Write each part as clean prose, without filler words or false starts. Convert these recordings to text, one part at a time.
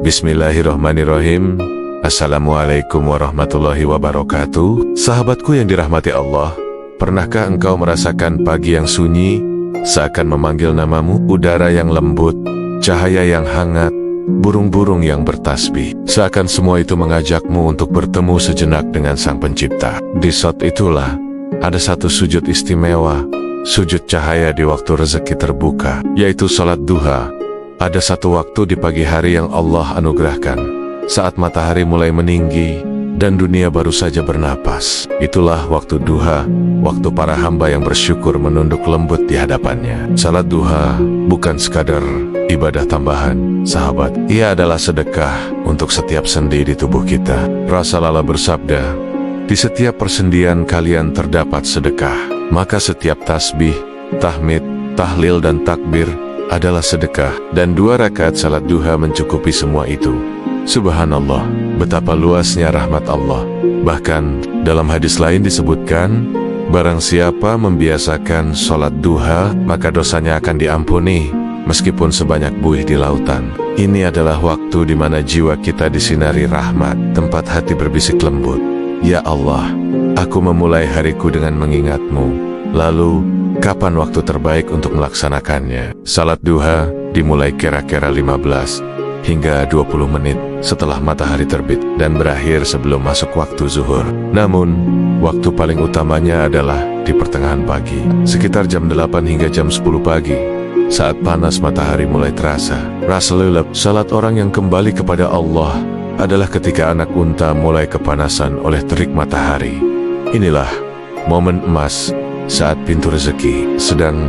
Bismillahirrahmanirrahim. Assalamualaikum warahmatullahi wabarakatuh. Sahabatku yang dirahmati Allah, pernahkah engkau merasakan pagi yang sunyi, seakan memanggil namamu, udara yang lembut, cahaya yang hangat, burung-burung yang bertasbih, seakan semua itu mengajakmu untuk bertemu sejenak dengan Sang Pencipta. Di saat itulah, ada satu sujud istimewa, sujud cahaya di waktu rezeki terbuka, yaitu salat duha. Ada satu waktu di pagi hari yang Allah anugerahkan, saat matahari mulai meninggi dan dunia baru saja bernapas. Itulah waktu duha, waktu para hamba yang bersyukur menunduk lembut di hadapannya. Salat duha bukan sekadar ibadah tambahan, sahabat. Ia adalah sedekah untuk setiap sendi di tubuh kita. Rasulullah bersabda, di setiap persendian kalian terdapat sedekah. Maka setiap tasbih, tahmid, tahlil dan takbir adalah sedekah, dan 2 rakaat salat duha mencukupi semua itu. Subhanallah, betapa luasnya rahmat Allah. Bahkan dalam hadis lain disebutkan, barang siapa membiasakan salat duha, maka dosanya akan diampuni meskipun sebanyak buih di lautan. Ini adalah waktu di mana jiwa kita disinari rahmat, tempat hati berbisik lembut. Ya Allah, aku memulai hariku dengan mengingat-Mu. Lalu, kapan waktu terbaik untuk melaksanakannya? Salat duha dimulai kira-kira 15 hingga 20 menit setelah matahari terbit dan berakhir sebelum masuk waktu zuhur. Namun, waktu paling utamanya adalah di pertengahan pagi, sekitar jam 8 hingga jam 10 pagi, saat panas matahari mulai terasa. Rasulullah, salat orang yang kembali kepada Allah adalah ketika anak unta mulai kepanasan oleh terik matahari. Inilah momen emas saat pintu rezeki sedang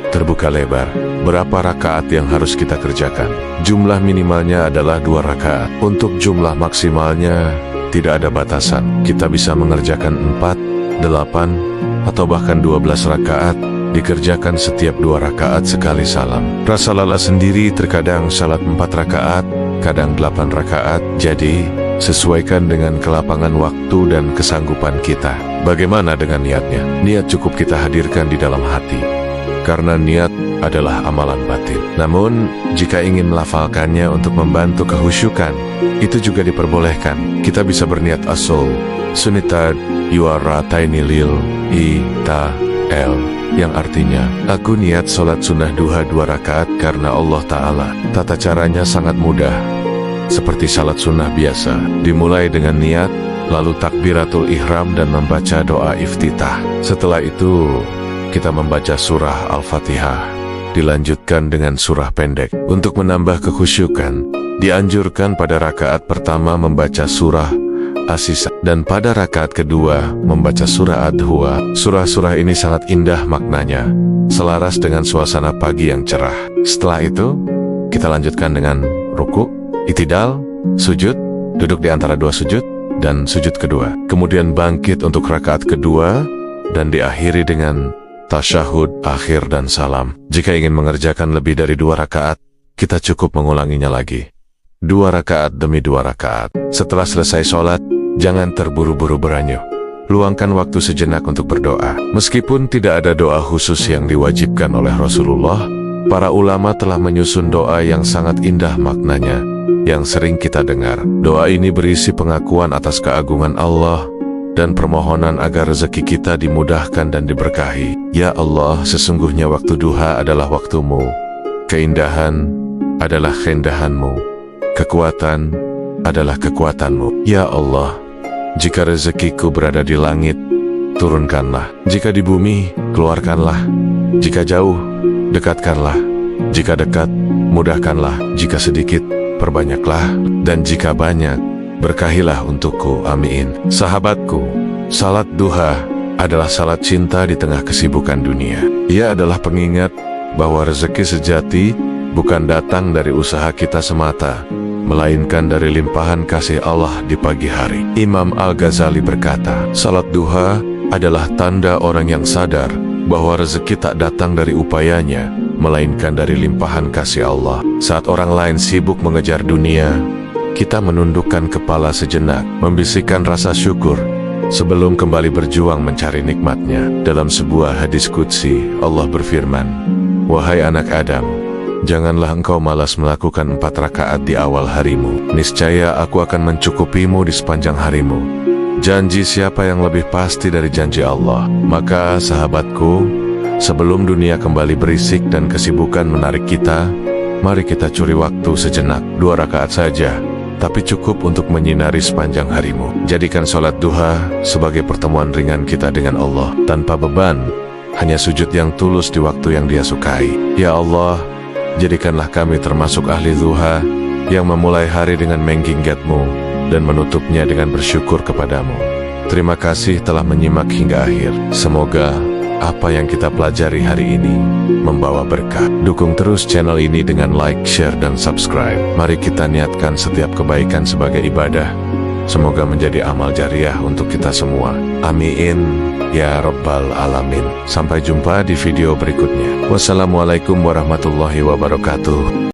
terbuka lebar. Berapa rakaat yang harus kita kerjakan? Jumlah minimalnya adalah 2 rakaat. Untuk jumlah maksimalnya tidak ada batasan. Kita bisa mengerjakan 4, 8, atau bahkan 12 rakaat. Dikerjakan setiap 2 rakaat sekali salam. Rasulullah sendiri terkadang salat 4 rakaat, kadang 8 rakaat. Jadi, sesuaikan dengan kelapangan waktu dan kesanggupan kita. Bagaimana dengan niatnya? Niat cukup kita hadirkan di dalam hati, karena niat adalah amalan batin. Namun, jika ingin melafalkannya untuk membantu kehusyukan, itu juga diperbolehkan. Kita bisa berniat asal, sunitad, yuara taini lil, ta, el, yang artinya, aku niat sholat sunnah duha 2 rakaat karena Allah Ta'ala. Tata caranya sangat mudah, seperti salat sunnah biasa. Dimulai dengan niat, lalu takbiratul ihram dan membaca doa iftitah. Setelah itu, kita membaca surah Al-Fatihah. Dilanjutkan dengan surah pendek. Untuk menambah kekhusyukan, dianjurkan pada rakaat pertama membaca surah As-Sisa, dan pada rakaat kedua membaca surah Ad-Duha. Surah-surah ini sangat indah maknanya, selaras dengan suasana pagi yang cerah. Setelah itu, kita lanjutkan dengan ruku, itidal, sujud, duduk di antara 2 sujud, dan sujud kedua. Kemudian bangkit untuk rakaat kedua, dan diakhiri dengan tasyahud akhir dan salam. Jika ingin mengerjakan lebih dari 2 rakaat, kita cukup mengulanginya lagi. 2 rakaat demi 2 rakaat. Setelah selesai sholat, jangan terburu-buru beranyuh. Luangkan waktu sejenak untuk berdoa. Meskipun tidak ada doa khusus yang diwajibkan oleh Rasulullah, para ulama telah menyusun doa yang sangat indah maknanya, yang sering kita dengar. Doa ini berisi pengakuan atas keagungan Allah dan permohonan agar rezeki kita dimudahkan dan diberkahi. Ya Allah, sesungguhnya waktu duha adalah waktumu, keindahan adalah keindahanmu, kekuatan adalah kekuatanmu. Ya Allah, jika rezekiku berada di langit, turunkanlah. Jika di bumi, keluarkanlah. Jika jauh, dekatkanlah. Jika dekat, mudahkanlah. Jika sedikit, perbanyaklah. Dan jika banyak, berkahilah untukku. Amin. Sahabatku, salat duha adalah salat cinta di tengah kesibukan dunia. Ia adalah pengingat bahwa rezeki sejati bukan datang dari usaha kita semata, melainkan dari limpahan kasih Allah di pagi hari. Imam Al-Ghazali berkata, salat duha adalah tanda orang yang sadar bahwa rezeki tak datang dari upayanya, melainkan dari limpahan kasih Allah. Saat orang lain sibuk mengejar dunia, kita menundukkan kepala sejenak, membisikkan rasa syukur, sebelum kembali berjuang mencari nikmatnya. Dalam sebuah hadis qudsi, Allah berfirman, wahai anak Adam, Janganlah engkau malas melakukan 4 rakaat di awal harimu. Niscaya aku akan mencukupimu di sepanjang harimu. Janji siapa yang lebih pasti dari janji Allah? Maka sahabatku, sebelum dunia kembali berisik dan kesibukan menarik kita, mari kita curi waktu sejenak, 2 rakaat saja, tapi cukup untuk menyinari sepanjang harimu. Jadikan sholat duha sebagai pertemuan ringan kita dengan Allah, tanpa beban, hanya sujud yang tulus di waktu yang Dia sukai. Ya Allah, jadikanlah kami termasuk ahli duha yang memulai hari dengan mengginggatmu dan menutupnya dengan bersyukur kepadamu. Terima kasih telah menyimak hingga akhir. Semoga apa yang kita pelajari hari ini membawa berkah. Dukung terus channel ini dengan like, share, dan subscribe. Mari kita niatkan setiap kebaikan sebagai ibadah. Semoga menjadi amal jariah untuk kita semua. Amin ya Rabbal Alamin. Sampai jumpa di video berikutnya. Wassalamualaikum warahmatullahi wabarakatuh.